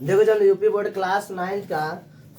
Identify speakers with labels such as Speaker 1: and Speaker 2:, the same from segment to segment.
Speaker 1: देखो जब UP board class 9 का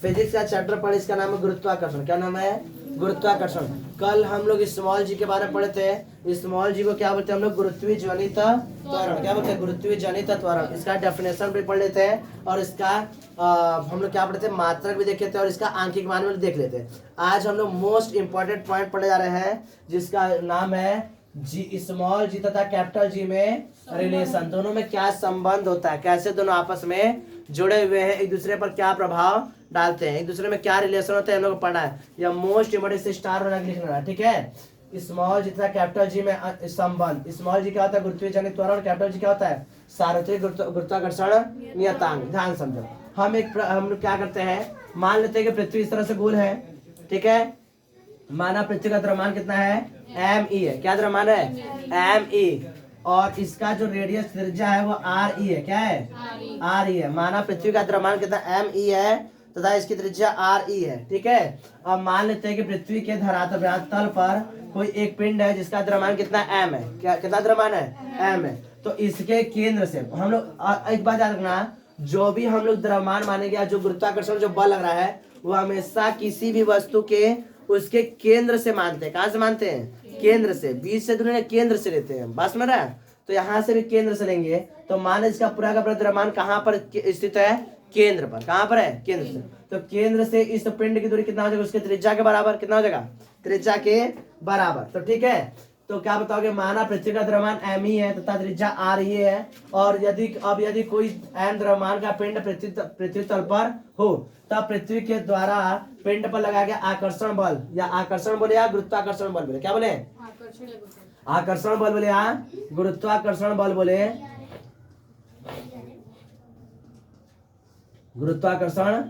Speaker 1: फिजिक्स का चैप्टर पढ़े, इसका नाम है गुरुत्वाकर्षण। क्या नाम है? गुरुत्वाकर्षण। कल हम लोग स्मॉल जी के बारे में पढ़े थे। स्मॉल जी को क्या बोलते हैं हम लोग? गुरुत्वीय जनित त्वरण। क्या बोलते हैं? गुरुत्वीय जनित त्वरण। इसका डेफिनेशन भी पढ़ लेते हैं और इसका हम लोग क्या पढ़ते थे? मात्रक भी देख लेते हैं और इसका आंकिक मान भी देख लेते हैं। आज हम लोग मोस्ट इंपॉर्टेंट पॉइंट पढ़ने जा रहे हैं जिसका नाम है जी स्मॉल जी तथा कैपिटल जी में रिलेशन। दोनों में क्या संबंध होता है, कैसे दोनों आपस में जुड़े हुए हैं, एक दूसरे पर क्या प्रभाव डालते हैं, एक दूसरे में क्या रिलेशन होता है, हम लोग को पढ़ना है। यह मोस्ट इम्पोर्टेंट से स्टार बना के लिखना है, ठीक है। स्मॉल जी तथा कैपिटल जी में संबंध। स्मॉल जी क्या होता है? गुरुत्वीय जनित त्वरण। कैपिटल जी क्या होता है? सार्वत्रिक गुरुत्वाकर्षण नियतांक। ध्यान समझो। हम लोग क्या करते हैं, मान लेते हैं कि पृथ्वी इस तरह से गोल है, ठीक है। माना पृथ्वी का द्रव्यमान कितना है? m e है। क्या द्रव्यमान है? m e। और इसका जो रेडियस त्रिज्या है वो r e है। क्या है? r e है। माना पृथ्वी का द्रव्यमान कितना m e है तथा इसकी त्रिज्या r e है, ठीक है। अब मान लेते हैं कि पृथ्वी के धरातल पर कोई एक पिंड है जिसका द्रव्यमान कितना m है। क्या कितना द्रव्यमान है? m है। तो इसके केंद्र से हम लोग एक बात याद रखना, जो भी हम लोग द्रव्यमान मानेंगे या जो गुरुत्वाकर्षण जो बल लग रहा है वो हमेशा किसी भी वस्तु के उसके केंद्र से मानते हैं। कहां से मानते हैं? केंद्र से। बीच से दूर केंद्र से लेते हैं। बात समझ रहा है? तो यहाँ से भी केंद्र से लेंगे तो मान इसका पूरा का पूरा द्रव्यमान कहाँ पर स्थित है? केंद्र पर। कहाँ पर है? केंद्र से। तो केंद्र से इस पिंड की दूरी कितना हो जाएगा? उसके त्रिज्या के बराबर। कितना हो जाएगा? त्रिज्या के बराबर। तो ठीक है, तो क्या बताओगे? माना पृथ्वी का द्रव्यमान m ही है तथा त्रिज्या r ही है, और यदि कोई m द्रव्यमान का पिंड पृथ्वी तल पर हो तब पृथ्वी के द्वारा पिंड पर लगाया गया आकर्षण बल, या आकर्षण बोले या गुरुत्वाकर्षण बल बोले, क्या बोले? आकर्षण बल बोले या गुरुत्वाकर्षण बल बोले, गुरुत्वाकर्षण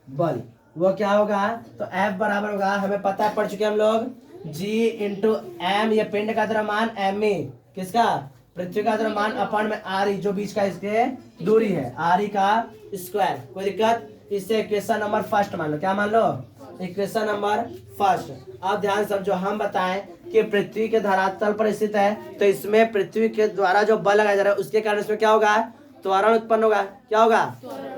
Speaker 1: बल वो क्या होगा? तो F बराबर होगा, हमें पता है, पढ़ चुके हम लोग, G इंटू M। ये पिंड का द्रव्यमान m e, किसका? पृथ्वी का द्रव्यमान अपन में r e, जो बीच का इसके दूरी है, r e का स्क्वायर। कोई दिक्कत? इससे इक्वेशन नंबर फर्स्ट मान लो। क्या मान लो? Equation number first. अब ध्यान समझो, हम बताएं कि पृथ्वी के धरातल पर स्थित है तो इसमें पृथ्वी के द्वारा जो बल लगाया जा रहा है उसके कारण इसमें क्या होगा? त्वरण उत्पन्न होगा। क्या होगा?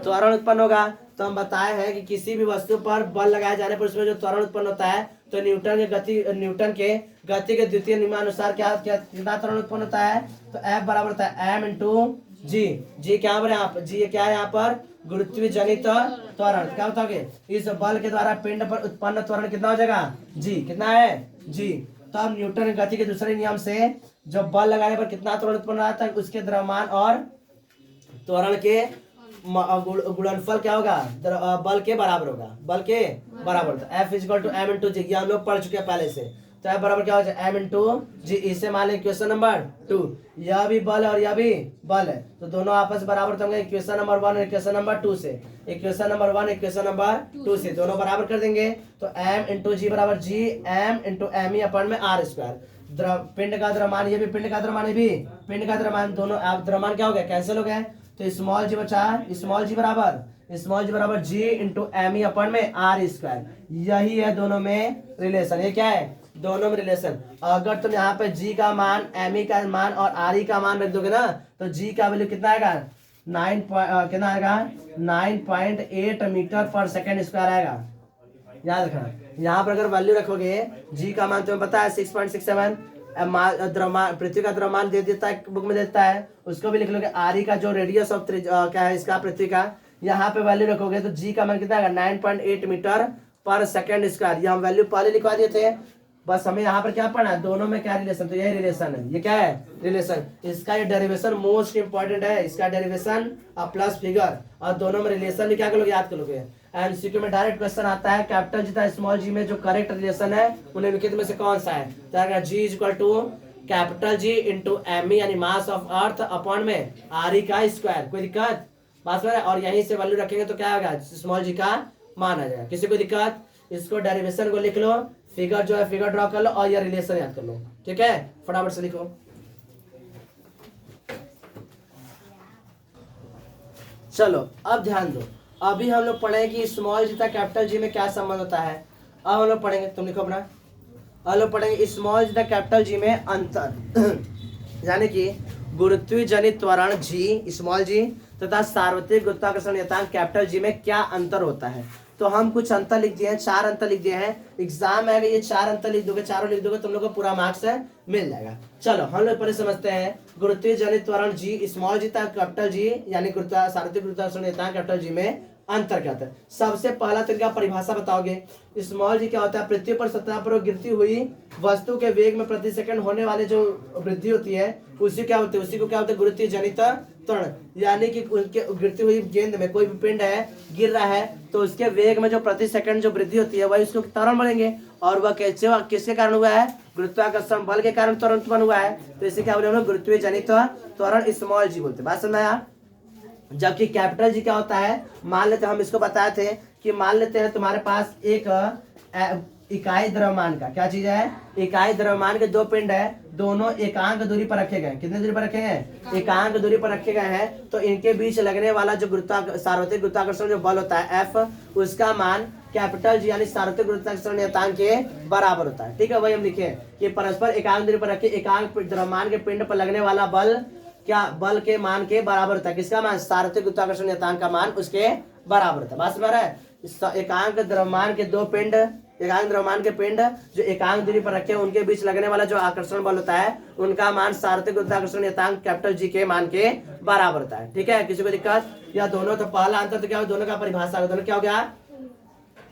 Speaker 1: त्वरण उत्पन्न होगा। तो हम बताए हैं कि किसी भी वस्तु पर बल लगाए जाने पर उसमें जो त्वरण उत्पन्न होता है तो न्यूटन के गति के द्वितीय नियमानुसार क्या कितना त्वरण उत्पन्न होता है? तो F बराबर होता है m इंटू जी। जी क्या है यहाँ पर? जी क्या है यहाँ पर? गुरुत्वीय जनित त्वरण। क्या बताओगे? इस बल के द्वारा पिंड पर उत्पन्न त्वरण कितना हो जाएगा? जी। कितना है? जी। तो अब न्यूटन गति के दूसरे नियम से जो बल लगाने पर कितना त्वरण उत्पन्न होता है उसके द्रव्यमान और त्वरण के गुणनफल क्या होगा? बल के बराबर होगा। बल के बराबर होता है। F equal to m into g. हम लोग पढ़ चुके हैं पहले से। तो F बराबर क्या हो जाए? m इंटू जी। इसे मान लें इक्वेशन नंबर 2। यह भी बल और यह भी बल है तो दोनों आपस बराबर होंगे इक्वेशन नंबर 1 और इक्वेशन नंबर 2 से। इक्वेशन नंबर 1 इक्वेशन नंबर 2 से दोनों बराबर कर देंगे तो m इंटू जी बराबर जी m इंटू m ही अपन में r स्क्वायर। पिंड का द्रव्यमान, ये भी पिंड का द्रव्यमान, ये भी पिंड का द्रव्यमान, दोनों द्रव्यमान क्या हो गया? कैंसिल हो गए। तो स्मॉल जी बचा, स्मॉल जी बराबर जी इंटू एम ई अपन में r स्क्वायर। यही है दोनों में रिलेशन। ये क्या है? दोनों में रिलेशन। अगर तुम यहाँ पे g का मान, m ई का मान और r ई का मान रख दोगे ना तो g का वैल्यू कितना आएगा? 9.8 मीटर पर सेकेंड स्क्वायर आएगा। याद रखना, यहाँ पर अगर वैल्यू रखोगे, g का मान तुम्हें पता है 6.67, पृथ्वी का द्रव्यमान दे देता है, बुक में देता है, उसको भी लिख लोगे। आर का जो रेडियस ऑफ क्या है इसका पृथ्वी का, यहाँ पे वैल्यू रखोगे तो जी का मान कितना है? 9.8 मीटर पर सेकेंड स्क्वायर। ये हम वैल्यू पहले लिखवा दिए थे, बस हमें यहाँ पर क्या पढ़ना है? दोनों में क्या रिलेशन? तो यही रिलेशन है। ये क्या है? रिलेशन। इसका ये डेरिवेशन मोस्ट इंपॉर्टेंट है। इसका डेरिवेशन प्लस फिगर और दोनों में रिलेशन भी क्या करोगे? याद करोगे। एमसीक्यू में डायरेक्ट क्वेश्चन आता है कैपिटल जी तथा स्मॉल जी में जो करेक्ट रिलेशन है उन्हें निम्नलिखित में से कौन सा है? तो g is equal to capital G into M यानी मास ऑफ अर्थ अपॉन में आर ई का स्क्वायर। कोई दिक्कत? बात समझ? और यहीं से वैल्यू रखेंगे तो क्या होगा? स्मॉल जी का मान आ जाएगा। किसी को दिक्कत? इसको डेरिवेशन को लिख लो, फिगर जो है फिगर ड्रॉ कर लो और यह रिलेशन याद कर लो। ठीक है, फटाफट से लिखो। चलो अब ध्यान दो, अभी हम लोग पढ़े कि स्मॉल जी तथा कैपिटल जी में क्या संबंध होता है। अब हम लोग पढ़ेंगे, तुम लिखो अपना। हम लोग पढ़ेंगे स्मॉल जी तथा कैपिटल जी में अंतर यानी कि गुरुत्वीय जनित त्वरण जी स्मॉल जी तथा सार्वत्रिक गुरुत्वाकर्षण नियतांक कैपिटल जी में क्या अंतर होता है। तो हम कुछ अंतर लिख दिए हैं, 4 अंतर लिख दिए हैं। एग्जाम में अगर ये 4 अंतर लिख दोगे, चारों लिख दोगे, तुम लोग को पूरा मार्क्स मिल जाएगा। चलो हम लोग पहले समझते हैं गुरुत्वीय जनित त्वरण जी, स्मॉल जी तक कैपिटल जी यानी सार्वत्रिक गुरुत्वाकर्षण नियतांक कैपिटल जी में अंतर क्या होता है। सबसे पहला तरीका परिभाषा बताओगे। स्मॉल जी क्या होता है, पृथ्वी पर सतह पर गिरती हुई वस्तु के वेग में प्रति सेकंड होने वाले जो वृद्धि होती है उसी क्या होती है, उसी को क्या होता है गुरुत्वीय जनित त्वरण। यानी कि उनके गिरती हुई गेंद में कोई भी पिंड है गिर रहा है तो उसके वेग में जो प्रति सेकंड जो वृद्धि होती है वही उसको त्वरण बोलेंगे। और वह किसके कारण हुआ है, गुरुत्वाकर्षण बल के कारण त्वरण उत्पन्न हुआ है, तो इसे क्या बोले गुरुत्वीय जनित त्वरण स्मॉल जी बोलते हैं। बात समझ में आया। जबकि कैपिटल जी क्या होता है, मान लेते हम इसको बताए थे कि मान लेते हैं तुम्हारे पास एक इकाई द्रव्यमान का क्या चीज है, इकाई द्रव्यमान के दो पिंड है, दोनों एकांक दूरी पर रखे गए। कितने दूरी पर रखे गए, एकांक दूरी पर रखे गए हैं। तो इनके बीच लगने वाला जो सार्वत्रिक गुरुत्वाकर्षण जो बल होता है F, उसका मान कैपिटल जी यानी सार्वत्रिक गुरुत्वाकर्षण नियतांक के बराबर होता है। ठीक है, वही हम लिखे कि परस्पर एकांक दूरी पर रखे एकांक द्रव्यमान के पिंड पर लगने वाला बल क्या बल के मान के बराबर होता है। किसका मान, सार्वत्रिक गुरुत्वाकर्षण नियतांक का मान उसके बराबर होता है। बात समझ रहा है। एकांक द्रव्यमान के दो पिंड, एकांक द्रव्यमान के पिंड जो एकांक दूरी पर रखे हैं उनके बीच लगने वाला जो आकर्षण बल होता है उनका मान सार्वत्रिक गुरुत्वाकर्षण नियतांक कैपिटल जी के मान के बराबर होता है। ठीक है, किसी को दिक्कत या दोनों, तो पहला अंतर तो क्या हो, दोनों का परिभाषा, दोनों क्या हो गया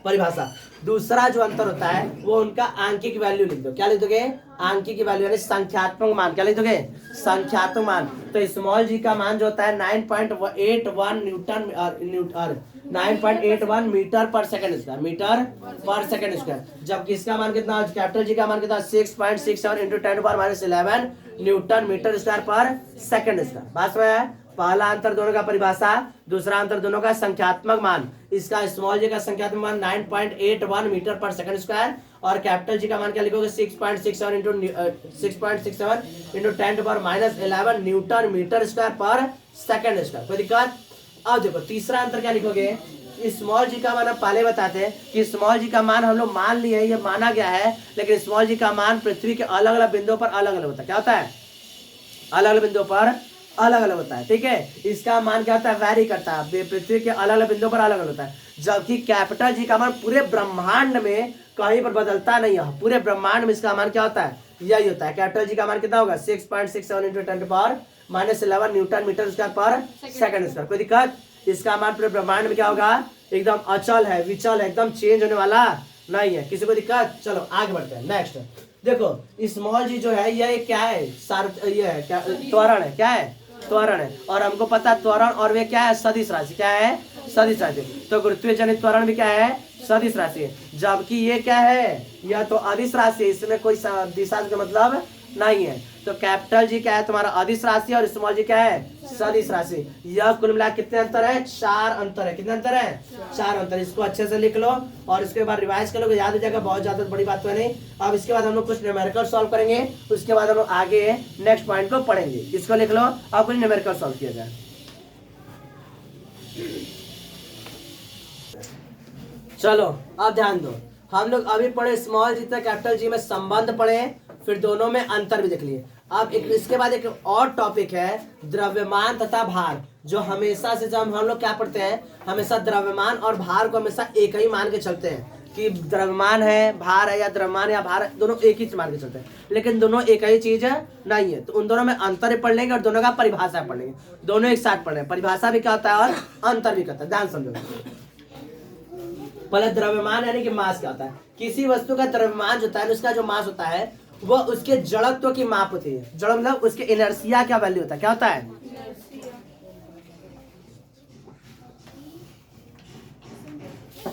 Speaker 1: परिभाषा। दूसरा जो अंतर होता है वो उनका आंकिक वैल्यू लिख दो। क्या लिख दोगे, आंकिक वैल्यू यानी संख्यात्मक मान। क्या लिख दोगे, संख्यात्मक मान। तो स्मॉल जी का मान जो होता है 9.81 9.81 मीटर पर सेकंड स्क्वायर, मीटर पर सेकंड स्क्वायर। जबकि इसका मान कितना, कैपिटल जी का मान कितना 6.67 इंटू 10⁻11 न्यूटन मीटर स्क्वायर पर सेकंड स्क्वायर। बात समझ आया। पहला अंतर दोनों का परिभाषा, दूसरा अंतर दोनों का संख्यात्मक मान। इसका स्मॉल जी का संख्यात्मक मान 9.81 मीटर पर सेकंड स्क्वायर और कैपिटल जी का मान क्या लिखोगे 6.67 इंटू 10⁻11 न्यूटन मीटर स्क्वायर पर सेकंड स्क्वायर। कोई दिक्कत। अब देखो तीसरा अंतर क्या लिखोगे, स्मॉल जी का मान हम पहले बताते हैं कि स्मॉल जी का मान हम लोग मान लिए, ये माना गया है, लेकिन स्मॉल जी का मान पृथ्वी के अलग अलग बिंदुओं पर अलग अलग होता है। क्या होता है, अलग अलग बिंदुओं पर अलग अलग होता है। ठीक है, इसका मान क्या होता है, वैरी करता है, पृथ्वी के अलग अलग बिंदुओं पर अलग अलग होता है। जबकि कैपिटल जी का मान पूरे ब्रह्मांड में कहीं पर बदलता नहीं है, पूरे ब्रह्मांड में इसका मान क्या होता है, यही होता है। कैपिटल जी का मान कितना होगा 6.67 इंटू 10⁻11 न्यूटन मीटर स्क्वायर पर सेकंड स्क्वायर। कोई दिक्कत। इसका मान पूरे ब्रह्मांड में क्या होगा, एकदम अचल है, विचल है, एकदम चेंज होने वाला नहीं है। किसी को दिक्कत। चलो आगे बढ़ते हैं। नेक्स्ट देखो स्मॉल जी जो है ये क्या है, ये है क्या, त्वरण है। क्या है, त्वरण है। और हमको पता है त्वरण और वे क्या है, सदिश राशि। क्या है, सदिश राशि। तो गुरुत्वीय जनित त्वरण भी क्या है, सदिश राशि है। जबकि ये क्या है, यह तो अदिश राशि है, इसमें कोई दिशा का मतलब नहीं है। तो कैपिटल जी क्या है तुम्हारा अदिश राशि और स्मॉल जी क्या है, सदिश राशि। यह कुल मिला कितने अंतर है, 4 अंतर है। कितने अंतर है, 4 अंतर। इसको अच्छे से लिख लो और इसके बाद रिवाइज कर लो, याद हो जाएगा, बहुत ज्यादा बड़ी बात तो नहीं। अब इसके बाद हम लोग कुछ न्यूमेरिकल सॉल्व करेंगे, उसके बाद हम लोग आगे नेक्स्ट पॉइंट को पढ़ेंगे। इसको लिख लो, अब कुछ न्यूमेरिकल सॉल्व किया जाए। चलो अब ध्यान दो, हम लोग अभी पढ़े स्मॉल जी तक कैपिटल जी में संबंध पढ़े, फिर दोनों में अंतर भी देख लिए। अब एक इसके बाद एक और टॉपिक है द्रव्यमान तथा भार, जो हमेशा से जब हम लोग क्या पढ़ते हैं, हमेशा द्रव्यमान और भार को हमेशा एक ही मान के चलते हैं कि द्रव्यमान है, भार है, या द्रव्यमान या भार दोनों एक ही मान के चलते हैं, लेकिन दोनों एक ही चीज नहीं है। तो उन दोनों में अंतर पढ़ लेंगे और दोनों का परिभाषा पढ़ लेंगे, दोनों एक साथ पढ़ लेंगे। परिभाषा भी क्या होता है और अंतर भी कहता है, ध्यान समझो। पहले द्रव्यमान यानी कि मास क्या होता है, किसी वस्तु का द्रव्यमान जो होता है उसका जो मास होता है वो उसके जड़त्व की माप होती है। जड़ मतलब उसके इनर्शिया क्या वैल्यू होता है, क्या होता है,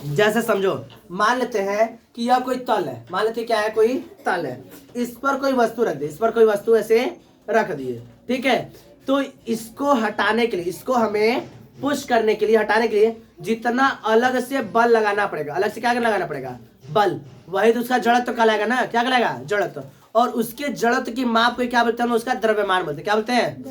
Speaker 1: जैसे समझो मान लेते हैं कि यह कोई तल है, मान लेते हैं क्या है, कोई तल है, इस पर कोई वस्तु रख दी, इस पर कोई वस्तु ऐसे रख दी है। ठीक है, तो इसको हटाने के लिए, इसको हमें पुश करने के लिए, हटाने के लिए जितना अलग से बल लगाना पड़ेगा, अलग से क्या लगाना पड़ेगा, बल, वही तो उसका जड़त्व कहलाएगा ना, क्या कहलाएगा, जड़त्व। और उसके जड़त्व की माप को क्या बोलते हैं, उसका द्रव्यमान बोलते हैं। क्या बोलते हैं,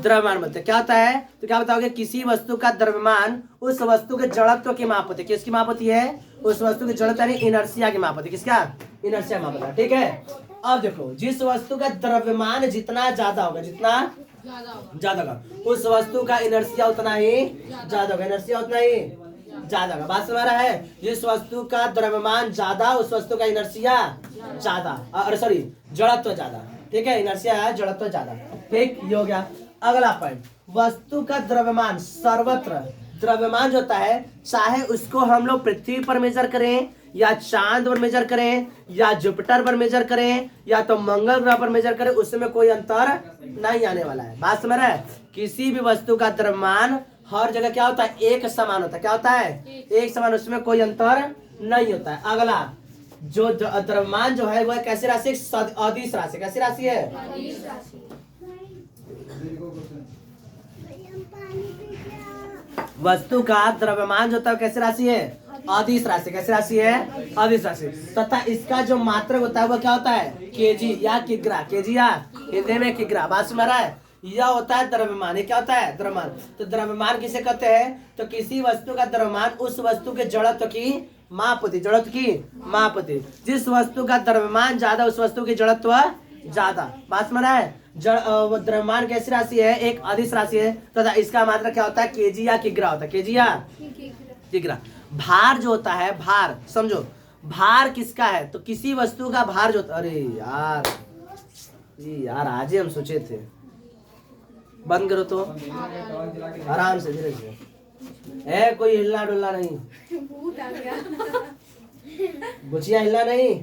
Speaker 1: द्रव्यमान बोलते हैं। क्या होता है, तो क्या बताओगे, किसी वस्तु का द्रव्यमान उस वस्तु के जड़त्व की माप होती है। किसकी माप होती है, उस वस्तु की जड़त्व यानी इनर्शिया की माप होती है। किसका, इनर्शिया माप होता है। ठीक है, अब देखो जिस वस्तु का द्रव्यमान जितना ज्यादा होगा, जितना ज्यादा होगा। उस वस्तु का इनर्शिया उतना ही ज्यादा होगा, इनर्शिया उतना ही ज्यादा होगा। बात समझ रहा है? जिस वस्तु का द्रव्यमान ज्यादा उस वस्तु का इनर्शिया ज्यादा, अरे सॉरी जड़त्व ज्यादा। ठीक है, इनर्शिया है, जड़त्व ज्यादा। ठीक, ये हो गया। अगला पॉइंट, वस्तु का द्रव्यमान सर्वत्र। द्रव्यमान जो होता है, चाहे उसको हम लोग पृथ्वी पर मेजर करें या चांद पर मेजर करें या जुपिटर पर मेजर करें या तो मंगल ग्रह पर मेजर करें, उसमें कोई अंतर नहीं आने वाला है। बात समझ रहे हैं? किसी भी वस्तु का द्रव्यमान हर जगह क्या होता है? एक समान होता है। क्या होता है? एक समान, उसमें कोई अंतर नहीं होता है। अगला, जो द्रव्यमान जो है वह कैसी राशि? अदिश राशि। कैसी राशि है? वस्तु का द्रव्यमान जो होता है कैसी राशि है? अदिश राशि। कैसी राशि है? अदिश राशि। तथा इसका जो मात्रक होता है वो क्या होता है? केजी या किग्रा। केजी या हिंदी में किग्रा। बात समझ रहा है? यह होता है द्रव्यमान। ये क्या होता है? द्रव्यमान। तो द्रव्यमान किसे कहते हैं? तो किसी वस्तु का द्रव्यमान उस वस्तु के जड़त्व की माप होती। जड़त्व की माप होती। जिस वस्तु का द्रव्यमान ज्यादा उस वस्तु की जड़त्व ज्यादा। बात समझ रहा है? द्रव्यमान कैसी राशि है? एक अदिश राशि है तथा इसका मात्रक क्या होता है? केजी या किग्रा होता है। केजी या किग्रा। भार जो होता है, भार समझो, भार किसका है? तो किसी वस्तु का भार जो, अरे यार आज ही हम सोचे थे। बंद करो तो, आराम से, धीरे से। कोई हिलना डुलना नहीं, गुचिया हिलना नहीं।